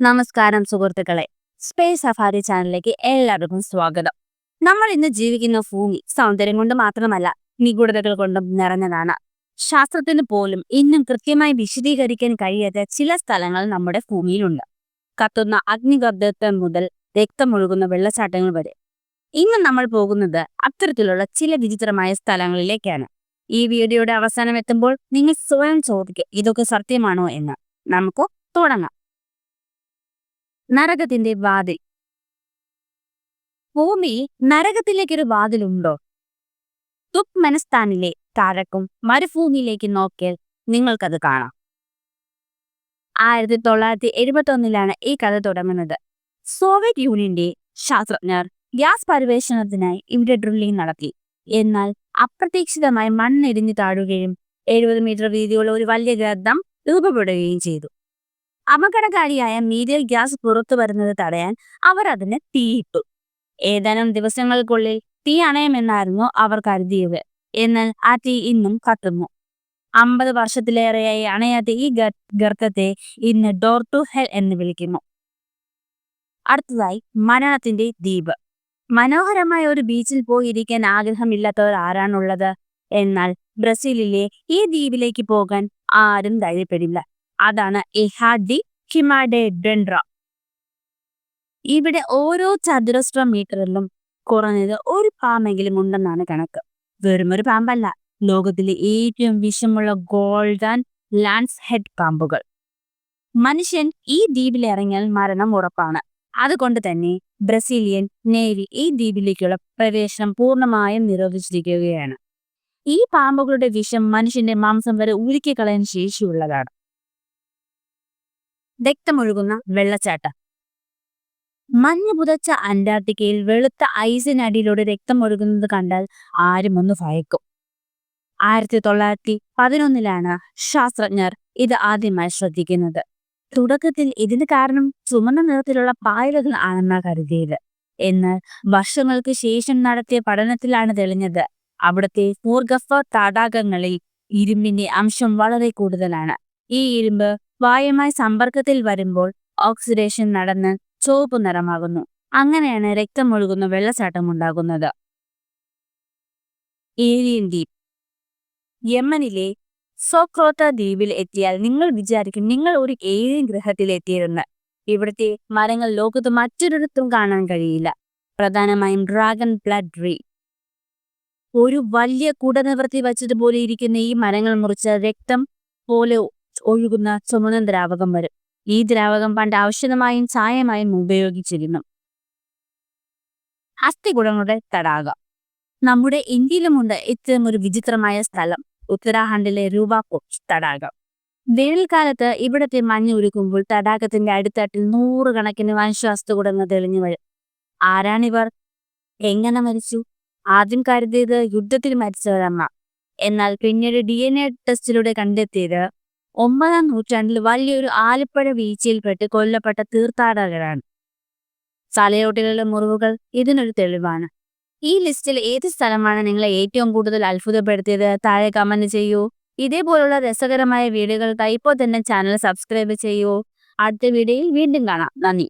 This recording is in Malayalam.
നമസ്കാരം സുഹൃത്തുക്കളെ, സ്പേസ് സഫാരി ചാനലിലേക്ക് എല്ലാവർക്കും സ്വാഗതം. നമ്മൾ ഇന്ന് ജീവിക്കുന്ന ഭൂമി സൗന്ദര്യം കൊണ്ട് മാത്രമല്ല, നിഗൂഢതകൾ കൊണ്ടും നിറഞ്ഞതാണ്. ശാസ്ത്രത്തിന് പോലും ഇന്നും കൃത്യമായി വിശദീകരിക്കാൻ കഴിയാത്ത ചില സ്ഥലങ്ങൾ നമ്മുടെ ഭൂമിയിലുണ്ട്. കത്തുന്ന അഗ്നിഗർഭം മുതൽ രക്തമൊഴുകുന്ന വെള്ളച്ചാട്ടങ്ങൾ വരെ. ഇന്ന് നമ്മൾ പോകുന്നത് അത്തരത്തിലുള്ള ചില വിചിത്രമായ സ്ഥലങ്ങളിലേക്കാണ്. ഈ വീഡിയോയുടെ അവസാനം എത്തുമ്പോൾ നിങ്ങൾ സ്വയം ചോദിക്കുക, ഇതൊക്കെ സത്യമാണോ എന്ന്. നമുക്ക് തുടങ്ങാം. നരകത്തിന്റെ വാതിൽ. ഭൂമി നരകത്തിലേക്കൊരു വാതിലുണ്ടോ? തുർക്ക്മെനിസ്ഥാനിലെ താഴക്കും മരുഭൂമിയിലേക്ക് നോക്കിയാൽ നിങ്ങൾക്കത് കാണാം. 1971 ഈ കഥ തുടങ്ങുന്നത്. സോവിയറ്റ് യൂണിയന്റെ ശാസ്ത്രജ്ഞർ ഗ്യാസ് പര്യവേഷണത്തിനായി ഇവിടെ ഡ്രില്ലിംഗ് നടത്തി. എന്നാൽ അപ്രതീക്ഷിതമായി മണ്ണിടിഞ്ഞു താഴുകയും 70 മീറ്റർ വീതിയുള്ള ഒരു വലിയ ഗർത്തം രൂപപ്പെടുകയും ചെയ്തു. അപകടകാരിയായ മീഥേൽ ഗ്യാസ് പുറത്തു വരുന്നത് തടയാൻ അവർ അതിന് തീയിട്ടു. ഏതാനും ദിവസങ്ങൾക്കുള്ളിൽ തീ അണയുമെന്നായിരുന്നു അവർ കരുതിയത്. എന്നാൽ ആ തീ ഇന്നും കത്തുന്നു. 50 വർഷത്തിലേറെയായി അണയാത്ത ഈ ഗർത്തത്തെ ഇന്ന് ഡോർ ടു ഹെൽ എന്ന് വിളിക്കുന്നു. അടുത്തതായി മരണത്തിന്റെ ദ്വീപ്. മനോഹരമായ ഒരു ബീച്ചിൽ പോയിരിക്കാൻ ആഗ്രഹമില്ലാത്തവർ ആരാണുള്ളത്? എന്നാൽ ബ്രസീലിലെ ഈ ദ്വീപിലേക്ക് പോകാൻ ആരും ധൈര്യപ്പെടില്ല. അതാണ് ഇൽഹ ഡി ഹിമാഡെഡ്രൻഡ്ര. ഇവിടെ ഓരോ ചതുരശ്ര മീറ്ററിലും കുറഞ്ഞത് ഒരു പാമ്പെങ്കിലും ഉണ്ടെന്നാണ് കണക്ക്. വെറുമൊരു പാമ്പല്ല, ലോകത്തിലെ ഏറ്റവും വിഷമുള്ള ഗോൾഡൻ ലാൻസ് ഹെഡ് പാമ്പുകൾ. മനുഷ്യൻ ഈ ദ്വീപിൽ ഇറങ്ങിയാൽ മരണം ഉറപ്പാണ്. അതുകൊണ്ട് തന്നെ ബ്രസീലിയൻ നേവി ഈ ദ്വീപിലേക്കുള്ള പ്രവേശനം പൂർണ്ണമായും നിരോധിച്ചിരിക്കുകയാണ്. ഈ പാമ്പുകളുടെ വിഷം മനുഷ്യന്റെ മാംസം വരെ ഊരിക്കളയാൻ ശേഷിയുള്ളതാണ്. രക്തമൊഴുകുന്ന വെള്ളച്ചാട്ടം. മഞ്ഞ് പുതച്ച അന്റാർട്ടിക്കയിൽ വെളുത്ത ഐസിനടിയിലൂടെ രക്തമൊഴുകുന്നത് കണ്ടാൽ ആരും ഒന്ന് ഭയക്കും. 1911 ശാസ്ത്രജ്ഞർ ഇത് ആദ്യമായി ശ്രദ്ധിക്കുന്നത്. തുടക്കത്തിൽ ഇതിന് കാരണം ചുമന്ന നിറത്തിലുള്ള പായലുകൾ ആണെന്നാണ് കരുതിയത്. എന്നാൽ വർഷങ്ങൾക്ക് ശേഷം നടത്തിയ പഠനത്തിലാണ് തെളിഞ്ഞത് അവിടുത്തെ ഭൂഗർഭ തടാകങ്ങളിൽ ഇരുമ്പിന്റെ അംശം വളരെ കൂടുതലാണ്. ഈ ഇരുമ്പ് വായുമായി സമ്പർക്കത്തിൽ വരുമ്പോൾ ഓക്സിഡേഷൻ നടന്ന് ചുവപ്പ് നിറമാകുന്നു. അങ്ങനെയാണ് രക്തമൊഴുകുന്ന വെള്ളച്ചാട്ടം ഉണ്ടാകുന്നത്. ഏലിയൻ ദ്വീപ്. യമനിലെ സോക്രോത്ത ദ്വീപിൽ എത്തിയാൽ നിങ്ങൾ വിചാരിക്കും നിങ്ങൾ ഒരു ഏലിയൻ ഗ്രഹത്തിൽ എത്തിയിരുന്ന്. ഇവിടുത്തെ മരങ്ങൾ ലോകത്ത് മറ്റൊരിടത്തും കാണാൻ കഴിയില്ല. പ്രധാനമായും ഡ്രാഗൺ ബ്ലഡ് ട്രീ. ഒരു വലിയ കുട നിവർത്തി വച്ചതുപോലെ ഇരിക്കുന്ന ഈ മരങ്ങൾ മുറിച്ച രക്തം പോലെ ഒഴുകുന്ന ചുമന്ന ദ്രാവകം വരും. ഈ ദ്രാവകം പണ്ട് ഔഷധമായും ചായമായും ഉപയോഗിച്ചിരുന്നു. അസ്ഥികുടങ്ങളുടെ തടാകം. നമ്മുടെ ഇന്ത്യയിലുമുണ്ട് ഇത്തരം ഒരു വിചിത്രമായ സ്ഥലം. ഉത്തരാഖണ്ഡിലെ രൂപാകോട്ട് തടാകം. വേനൽക്കാലത്ത് ഇവിടത്തെ മഞ്ഞ് ഉരുക്കുമ്പോൾ തടാകത്തിന്റെ അടിത്തട്ടിൽ 100 കണക്കിന് വംശാസ്ഥികുടങ്ങൾ തെളിഞ്ഞു വരും. ആരാണിവർ? എങ്ങനെ മരിച്ചു? ആദ്യം കരുതിയത് യുദ്ധത്തിൽ മരിച്ചവരമ്മ. എന്നാൽ പിന്നീട് DNA ടെസ്റ്റിലൂടെ കണ്ടെത്തിയത് 9ാം നൂറ്റാണ്ടിൽ വലിയൊരു ആലിപ്പഴ വീഴ്ചയിൽപ്പെട്ട് കൊല്ലപ്പെട്ട തീർത്ഥാടകരാണ്. തലയോട്ടിലുള്ള മുറിവുകൾ ഇതിനൊരു തെളിവാണ്. ഈ ലിസ്റ്റിൽ ഏത് സ്ഥലമാണ് നിങ്ങളെ ഏറ്റവും കൂടുതൽ അത്ഭുതപ്പെടുത്തിയത്? താഴെ കമന്റ് ചെയ്യൂ. ഇതേപോലുള്ള രസകരമായ വീഡിയോകൾക്കായി ഇപ്പോൾ തന്നെ ചാനൽ സബ്സ്ക്രൈബ് ചെയ്യൂ. അടുത്ത വീഡിയോയിൽ വീണ്ടും കാണാം. നന്ദി.